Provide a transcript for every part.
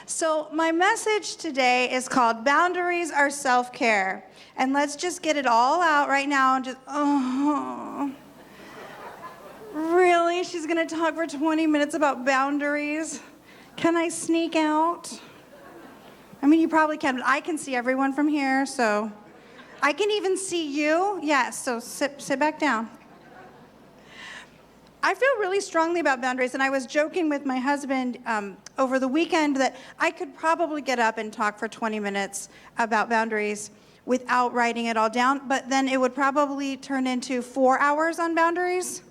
So my message today is called Boundaries Are Self-Care. And let's just get it all out right now and just, really? She's going to talk for 20 minutes about boundaries? Can I sneak out? I mean, you probably can, but I can see everyone from here, so. I can even see you. Yes, so sit back down. I feel really strongly about boundaries, and I was joking with my husband over the weekend that I could probably get up and talk for 20 minutes about boundaries without writing it all down, but then it would probably turn into 4 hours on boundaries.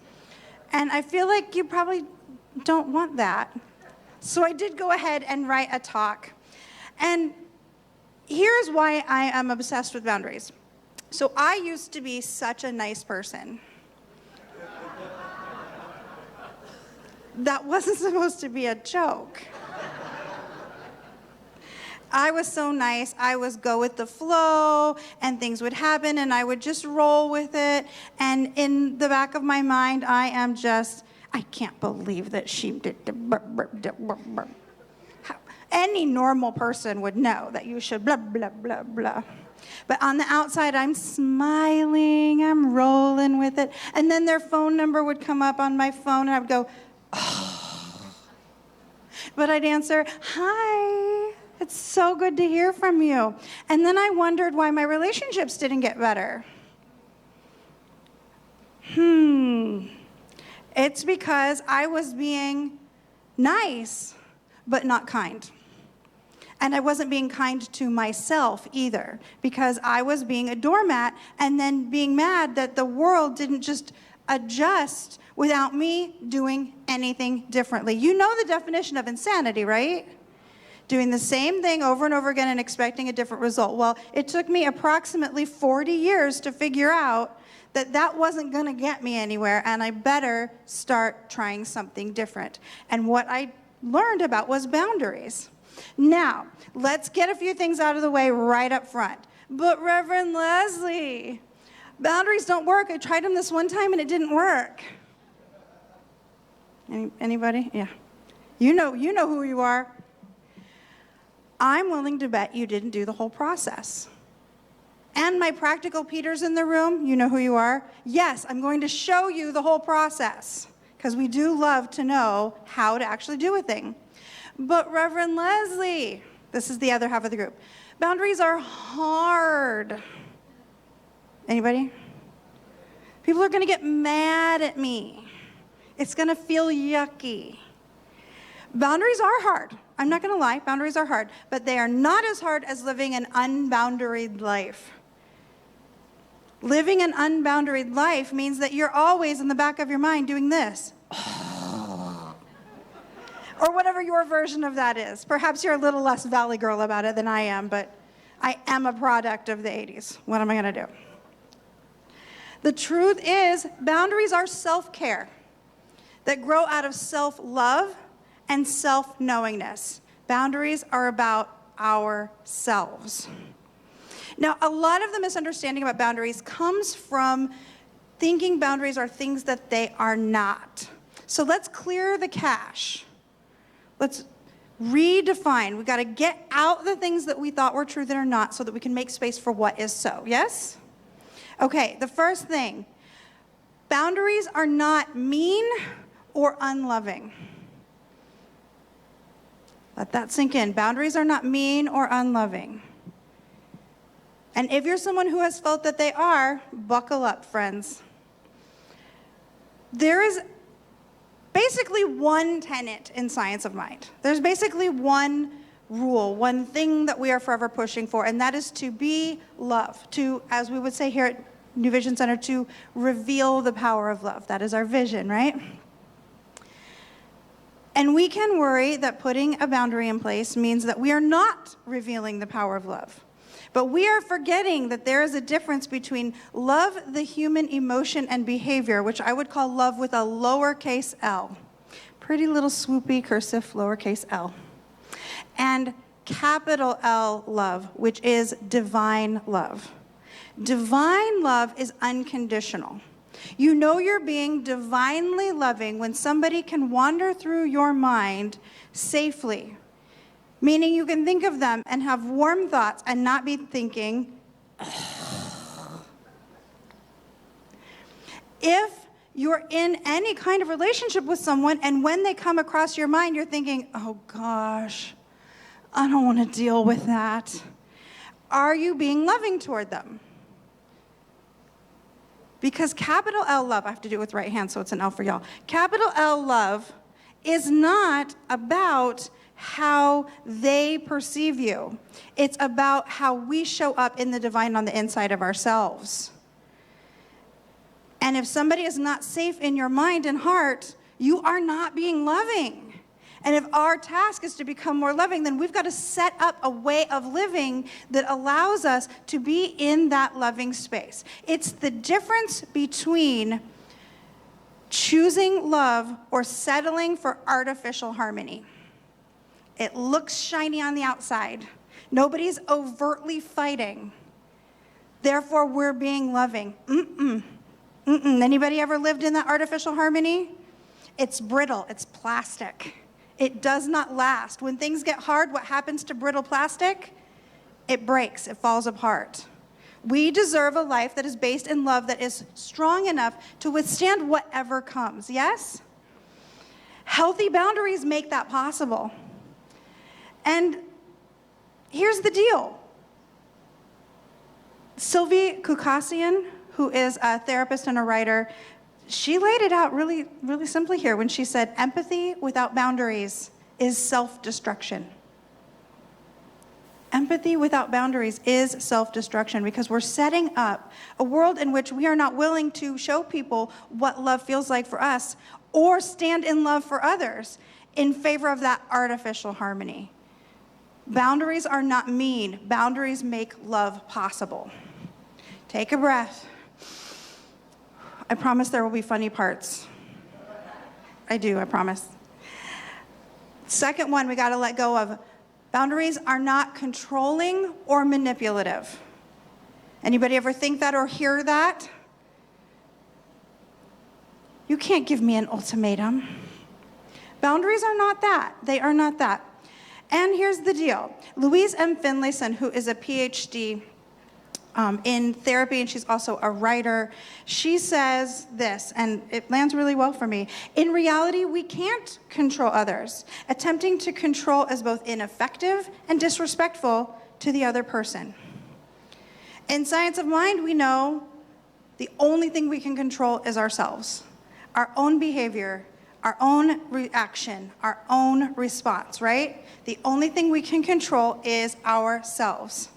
And I feel like you probably don't want that. So I did go ahead and write a talk. And here's why I am obsessed with boundaries. So I used to be such a nice person. That wasn't supposed to be a joke. I was so nice. I was go with the flow, and things would happen, and I would just roll with it. And in the back of my mind, I am just, I can't believe that she did the burp, burp, burp, burp. Any normal person would know that you should blah, blah, blah, blah. But on the outside, I'm smiling, I'm rolling with it. And then their phone number would come up on my phone, and I would go, oh. But I'd answer, hi, it's so good to hear from you. And then I wondered why my relationships didn't get better. It's because I was being nice, but not kind. And I wasn't being kind to myself either, because I was being a doormat and then being mad that the world didn't just adjust without me doing anything differently. You know the definition of insanity, right? Doing the same thing over and over again and expecting a different result. Well, it took me approximately 40 years to figure out that that wasn't going to get me anywhere, and I better start trying something different. And what I learned about was boundaries. Now, let's get a few things out of the way right up front. But Reverend Leslie, boundaries don't work. I tried them this one time and it didn't work. Anybody? Yeah. You know who you are. I'm willing to bet you didn't do the whole process. And my practical Peters in the room, you know who you are. Yes, I'm going to show you the whole process, because we do love to know how to actually do a thing. But Reverend Leslie, this is the other half of the group. Boundaries are hard. Anybody? People are going to get mad at me. It's going to feel yucky. Boundaries are hard. I'm not going to lie, boundaries are hard. But they are not as hard as living an unboundaried life. Living an unboundaried life means that you're always in the back of your mind doing this. Or whatever your version of that is. Perhaps you're a little less Valley Girl about it than I am, but I am a product of the 80s. What am I going to do? The truth is, boundaries are self-care that grow out of self-love and self-knowingness. Boundaries are about ourselves. Now, a lot of the misunderstanding about boundaries comes from thinking boundaries are things that they are not. So let's clear the cache. Let's redefine. We've got to get out the things that we thought were true that are not, so that we can make space for what is so. Yes? Okay, the first thing. Boundaries are not mean or unloving. Let that sink in. Boundaries are not mean or unloving. And if you're someone who has felt that they are, buckle up, friends. There is basically one tenet in science of mind. There's basically one rule, one thing that we are forever pushing for, and that is to be love. To, as we would say here at New Vision Center, to reveal the power of love. That is our vision, right? And we can worry that putting a boundary in place means that we are not revealing the power of love. But we are forgetting that there is a difference between love, the human emotion and behavior, which I would call love with a lowercase l. Pretty little swoopy cursive lowercase l. And capital L love, which is divine love. Divine love is unconditional. You know you're being divinely loving when somebody can wander through your mind safely Meaning you can think of them and have warm thoughts and not be thinking, if you're in any kind of relationship with someone and when they come across your mind, you're thinking, oh gosh, I don't want to deal with that. Are you being loving toward them? Because capital L love, I have to do it with right hand, so it's an L for y'all. Capital L love is not about how they perceive you. It's about how we show up in the divine on the inside of ourselves. And if somebody is not safe in your mind and heart, you are not being loving. And if our task is to become more loving, then we've got to set up a way of living that allows us to be in that loving space. It's the difference between choosing love or settling for artificial harmony. It looks shiny on the outside. Nobody's overtly fighting. Therefore, we're being loving. Anybody ever lived in that artificial harmony? It's brittle. It's plastic. It does not last. When things get hard, what happens to brittle plastic? It breaks. It falls apart. We deserve a life that is based in love that is strong enough to withstand whatever comes. Yes? Healthy boundaries make that possible. And here's the deal. Sylvie Kukasian, who is a therapist and a writer, she laid it out really, really simply here when she said, empathy without boundaries is self-destruction. Empathy without boundaries is self-destruction because we're setting up a world in which we are not willing to show people what love feels like for us or stand in love for others in favor of that artificial harmony. Boundaries are not mean. Boundaries make love possible. Take a breath. I promise there will be funny parts. I do, I promise. Second one we got to let go of. Boundaries are not controlling or manipulative. Anybody ever think that or hear that? You can't give me an ultimatum. Boundaries are not that. They are not that. And here's the deal. Louise M. Finlayson, who is a PhD in therapy, and she's also a writer, she says this, and it lands really well for me. In reality, we can't control others. Attempting to control is both ineffective and disrespectful to the other person. In Science of Mind, we know the only thing we can control is ourselves, our own behavior, our own reaction, our own response, right? The only thing we can control is ourselves.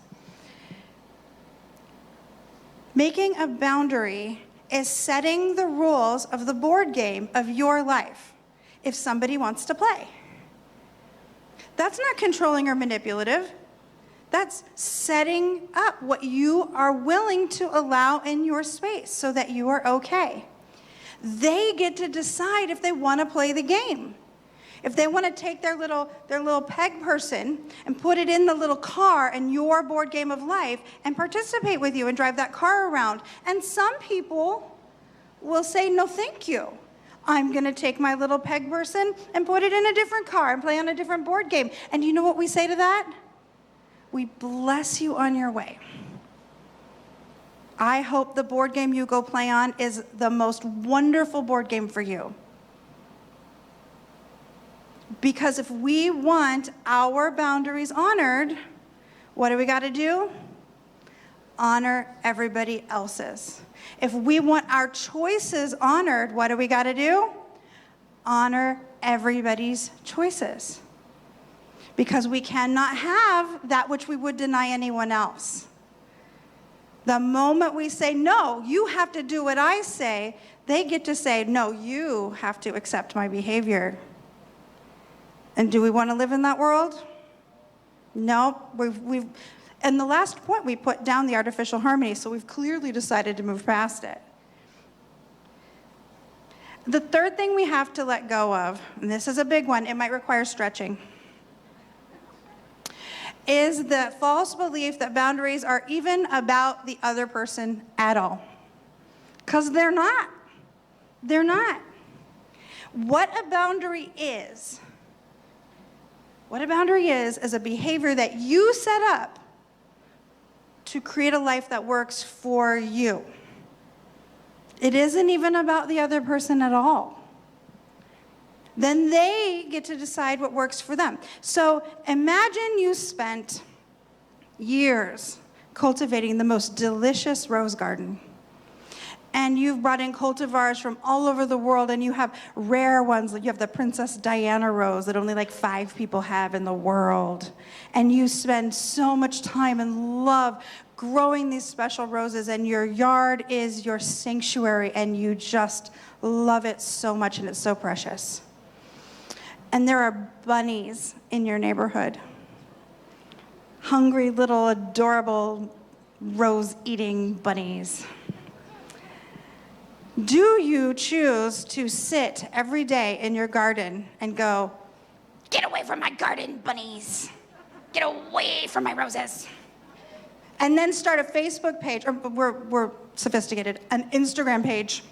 Making a boundary is setting the rules of the board game of your life if somebody wants to play. That's not controlling or manipulative. That's setting up what you are willing to allow in your space so that you are okay. They get to decide if they want to play the game. If they want to take their little peg person and put it in the little car in your board game of life and participate with you and drive that car around. And some people will say, no, thank you. I'm going to take my little peg person and put it in a different car and play on a different board game. And you know what we say to that? We bless you on your way. I hope the board game you go play on is the most wonderful board game for you. Because if we want our boundaries honored, what do we got to do? Honor everybody else's. If we want our choices honored, what do we got to do? Honor everybody's choices. Because we cannot have that which we would deny anyone else. The moment we say, no, you have to do what I say, they get to say, no, you have to accept my behavior. And do we want to live in that world? No. And the last point, we put down the artificial harmony, so we've clearly decided to move past it. The third thing we have to let go of, and this is a big one, it might require stretching, is the false belief that boundaries are even about the other person at all. Because they're not. They're not. What a boundary is What a boundary is a behavior that you set up to create a life that works for you. It isn't even about the other person at all. Then they get to decide what works for them. So imagine you spent years cultivating the most delicious rose garden. And you've brought in cultivars from all over the world, and you have rare ones. You have the Princess Diana rose that only like 5 people have in the world. And you spend so much time and love growing these special roses, and your yard is your sanctuary, and you just love it so much, and it's so precious. And there are bunnies in your neighborhood. Hungry little adorable rose-eating bunnies. Do you choose to sit every day in your garden and go, "Get away from my garden, bunnies. Get away from my roses." And then start a Facebook page, or we're sophisticated, an Instagram page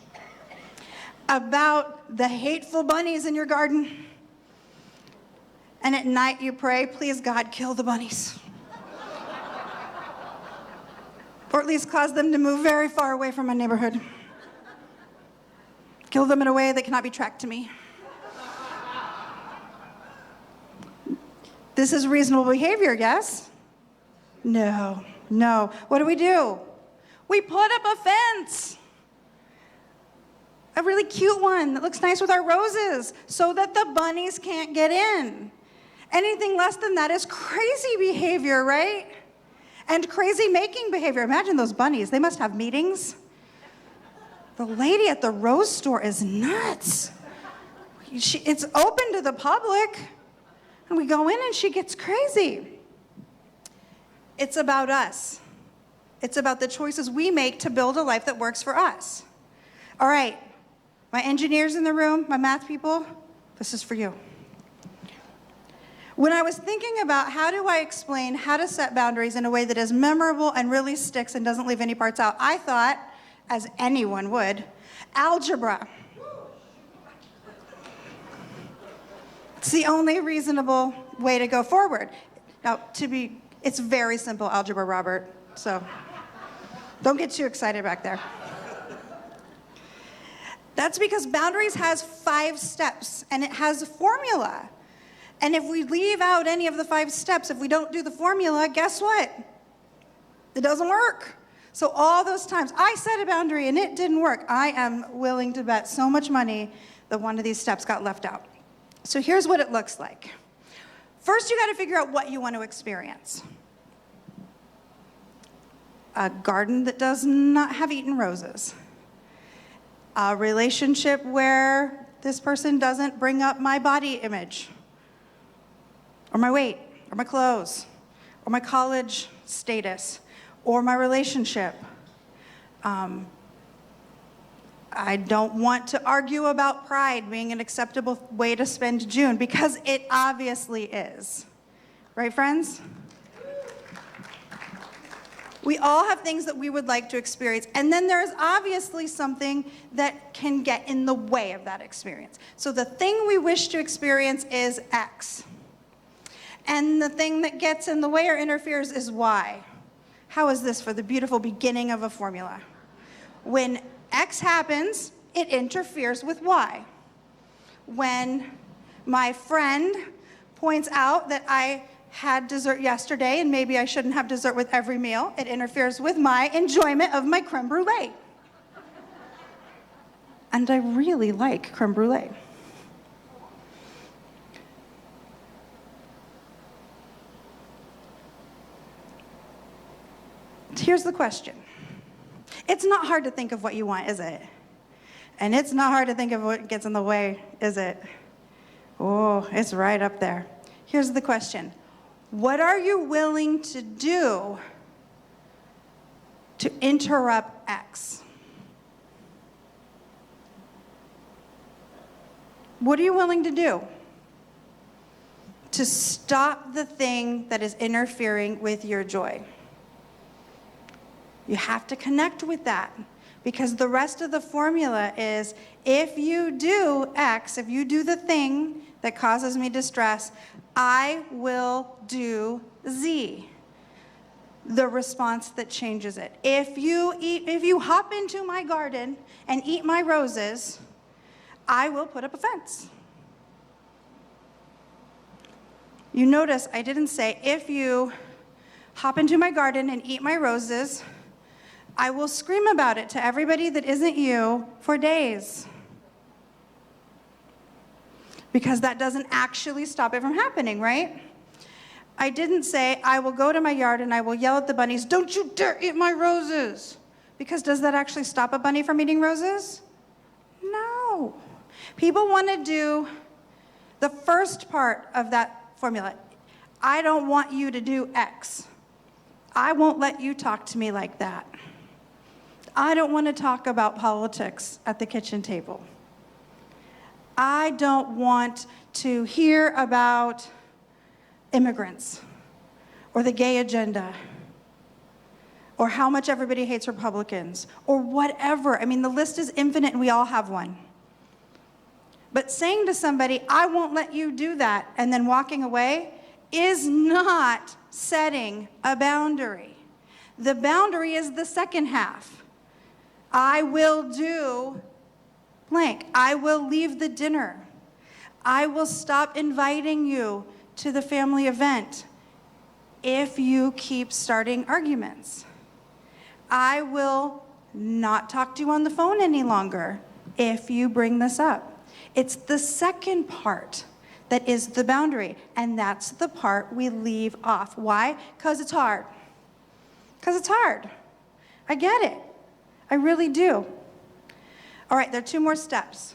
about the hateful bunnies in your garden. And at night you pray, "Please God, kill the bunnies." Or at least cause them to move very far away from my neighborhood. Kill them in a way that cannot be tracked to me. This is reasonable behavior, yes? No. What do? We put up a fence. A really cute one that looks nice with our roses so that the bunnies can't get in. Anything less than that is crazy behavior, right? And crazy making behavior. Imagine those bunnies. They must have meetings. The lady at the rose store is nuts. It's open to the public. And we go in and she gets crazy. It's about us. It's about the choices we make to build a life that works for us. All right, my engineers in the room, my math people, this is for you. When I was thinking about how do I explain how to set boundaries in a way that is memorable and really sticks and doesn't leave any parts out, I thought, as anyone would, algebra. It's the only reasonable way to go forward. Now, it's very simple algebra, Robert, so don't get too excited back there. That's because boundaries has 5 steps, and it has a formula. And if we leave out any of the 5 steps, if we don't do the formula, guess what? It doesn't work. So all those times I set a boundary and it didn't work, I am willing to bet so much money that one of these steps got left out. So here's what it looks like. First, you got to figure out what you want to experience. A garden that does not have eaten roses. A relationship where this person doesn't bring up my body image, or my weight, or my clothes, or my college status, or my relationship. I don't want to argue about pride being an acceptable way to spend June, because it obviously is. Right, friends? We all have things that we would like to experience, and then there's obviously something that can get in the way of that experience. So the thing we wish to experience is X. And the thing that gets in the way or interferes is Y. How is this for the beautiful beginning of a formula? When X happens, it interferes with Y. When my friend points out that I had dessert yesterday and maybe I shouldn't have dessert with every meal, it interferes with my enjoyment of my creme brulee. And I really like creme brulee. Here's the question. It's not hard to think of what you want, is it? And it's not hard to think of what gets in the way, is it? Oh, it's right up there. Here's the question. What are you willing to do to interrupt X? What are you willing to do to stop the thing that is interfering with your joy? You have to connect with that. Because the rest of the formula is, if you do X, if you do the thing that causes me distress, I will do Z, the response that changes it. If you hop into my garden and eat my roses, I will put up a fence. You notice I didn't say, if you hop into my garden and eat my roses, I will scream about it to everybody that isn't you for days. Because that doesn't actually stop it from happening, right? I didn't say, I will go to my yard and I will yell at the bunnies, don't you dare eat my roses. Because does that actually stop a bunny from eating roses? No. People want to do the first part of that formula. I don't want you to do X. I won't let you talk to me like that. I don't want to talk about politics at the kitchen table. I don't want to hear about immigrants or the gay agenda or how much everybody hates Republicans or whatever. I mean, the list is infinite and we all have one. But saying to somebody, I won't let you do that, and then walking away is not setting a boundary. The boundary is the second half. I will do blank. I will leave the dinner. I will stop inviting you to the family event if you keep starting arguments. I will not talk to you on the phone any longer if you bring this up. It's the second part that is the boundary, and that's the part we leave off. Why? Because it's hard. Because it's hard. I get it. I really do. All right, there are 2 more steps.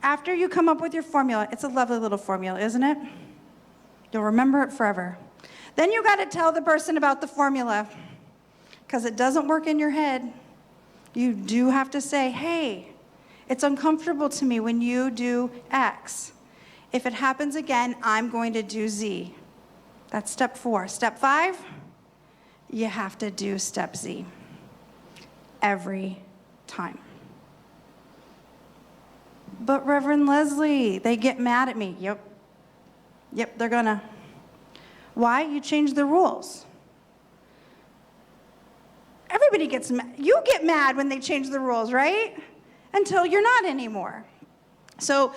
After you come up with your formula, it's a lovely little formula, isn't it? You'll remember it forever. Then you got to tell the person about the formula, because it doesn't work in your head. You do have to say, hey, it's uncomfortable to me when you do X. If it happens again, I'm going to do Z. That's step 4. Step 5, you have to do step Z every time. But Reverend Leslie, they get mad at me. Yep, they're gonna. Why? You changed the rules. Everybody gets mad. You get mad when they change the rules, right? Until you're not anymore. So,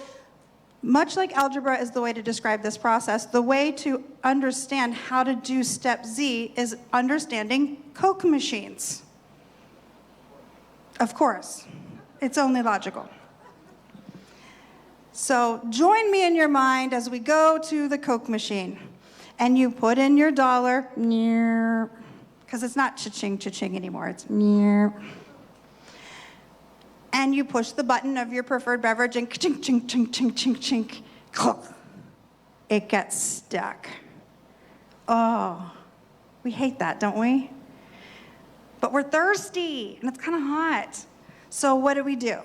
much like algebra is the way to describe this process, the way to understand how to do step Z is understanding Coke machines. Of course, it's only logical. So join me in your mind as we go to the Coke machine. And you put in your dollar, because it's not cha-ching, cha-ching anymore, it's and you push the button of your preferred beverage and chink, chink, chink, chink, chink, chink, clunk. It gets stuck. Oh, we hate that, don't we? But we're thirsty, and it's kind of hot. So what do?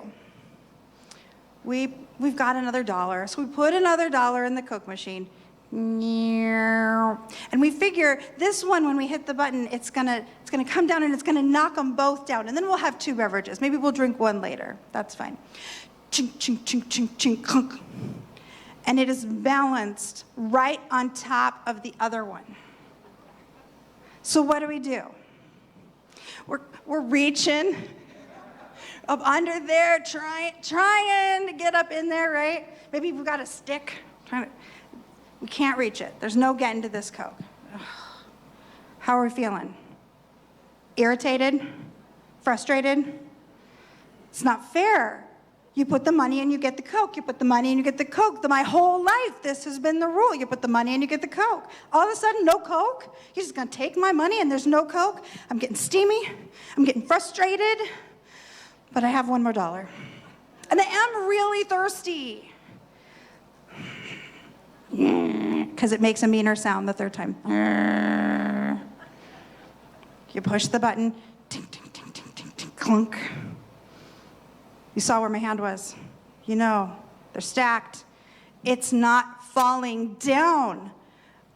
We've got another dollar, so we put another dollar in the Coke machine. And we figure this one, when we hit the button, it's gonna come down and it's gonna knock them both down, and then we'll have 2 beverages. Maybe we'll drink one later. That's fine. Chink, chink, chink, chink, chink, clunk. And it is balanced right on top of the other one. So what do? We're reaching up under there, trying to get up in there, right? Maybe we've got a stick. We can't reach it. There's no getting to this Coke. Ugh. How are we feeling? Irritated? Frustrated? It's not fair. You put the money and you get the Coke. You put the money and you get the Coke. My whole life, this has been the rule. You put the money and you get the Coke. All of a sudden, no Coke? You're just going to take my money and there's no Coke? I'm getting steamy. I'm getting frustrated. But I have $1 more. And I am really thirsty. Because it makes a meaner sound the third time. You push the button. Tink, tink, tink, tink, tink, tink, clunk. You saw where my hand was. You know, they're stacked. It's not falling down.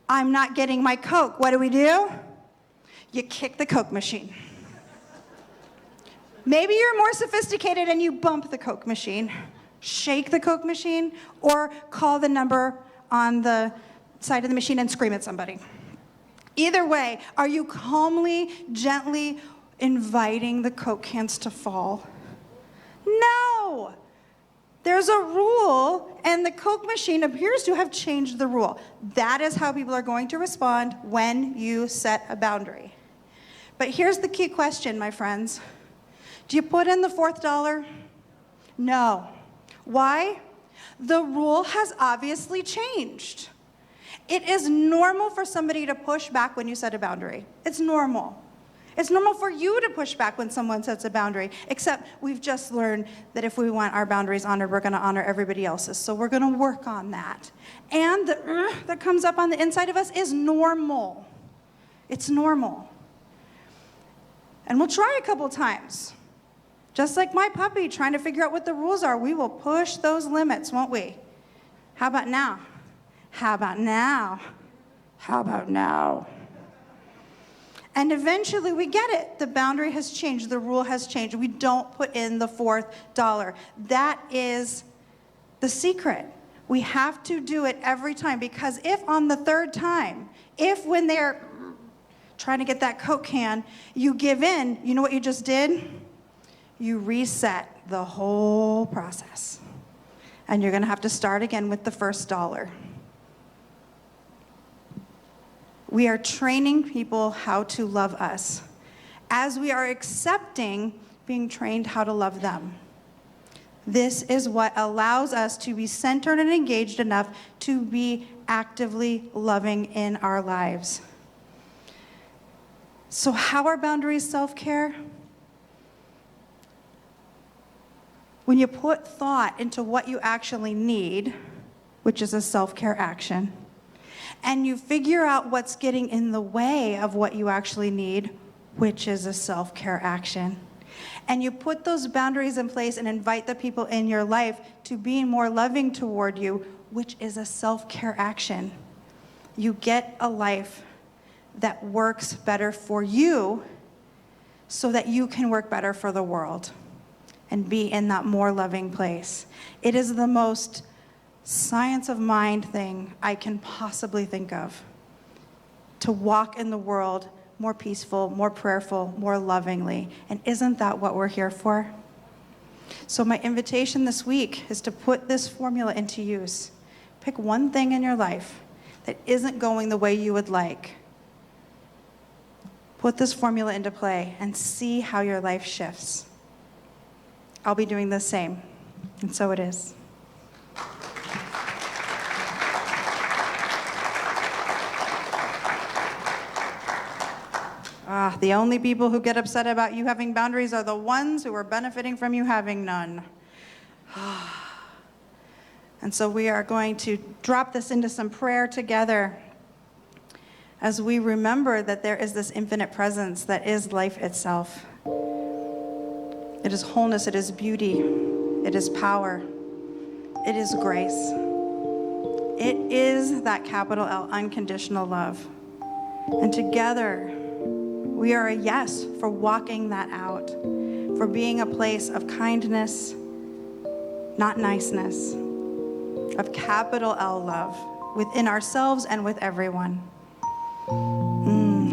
I'm not getting my Coke. What do? You kick the Coke machine. Maybe you're more sophisticated and you bump the Coke machine, shake the Coke machine, or call the number on the side of the machine and scream at somebody. Either way, are you calmly, gently inviting the Coke cans to fall? No! There's a rule, and the Coke machine appears to have changed the rule. That is how people are going to respond when you set a boundary. But here's the key question, my friends. Do you put in the fourth dollar? No. Why? The rule has obviously changed. It is normal for somebody to push back when you set a boundary. It's normal. It's normal for you to push back when someone sets a boundary, except we've just learned that if we want our boundaries honored, we're going to honor everybody else's. So we're going to work on that. And the that comes up on the inside of us is normal. It's normal. And we'll try a couple times. Just like my puppy trying to figure out what the rules are, we will push those limits, won't we? How about now? How about now? How about now? And eventually we get it. The boundary has changed. The rule has changed. We don't put in the fourth dollar. That is the secret. We have to do it every time, because if on the third time, if when they're trying to get that Coke can, you give in, you know what you just did? You reset the whole process. And you're going to have to start again with the first dollar. We are training people how to love us as we are accepting being trained how to love them. This is what allows us to be centered and engaged enough to be actively loving in our lives. So how are boundaries self-care? When you put thought into what you actually need, which is a self-care action, and you figure out what's getting in the way of what you actually need, which is a self-care action, and you put those boundaries in place and invite the people in your life to be more loving toward you, which is a self-care action, you get a life that works better for you so that you can work better for the world and be in that more loving place. It is the most science of mind thing I can possibly think of, to walk in the world more peaceful, more prayerful, more lovingly. And isn't that what we're here for? So my invitation this week is to put this formula into use. Pick one thing in your life that isn't going the way you would like. Put this formula into play and see how your life shifts. I'll be doing the same, and so it is. The only people who get upset about you having boundaries are the ones who are benefiting from you having none. And so we are going to drop this into some prayer together as we remember that there is this infinite presence that is life itself. It is wholeness, it is beauty, it is power, it is grace. It is that capital L, unconditional love. And together, we are a yes for walking that out, for being a place of kindness, not niceness, of capital L love, within ourselves and with everyone.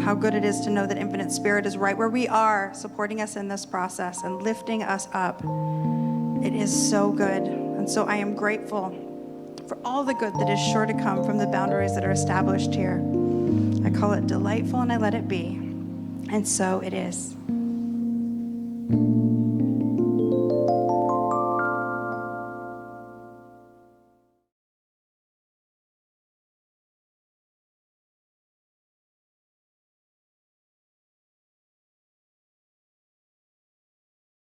How good it is to know that Infinite Spirit is right where we are, supporting us in this process and lifting us up. It is so good. And so I am grateful for all the good that is sure to come from the boundaries that are established here. I call it delightful and I let it be. And so it is.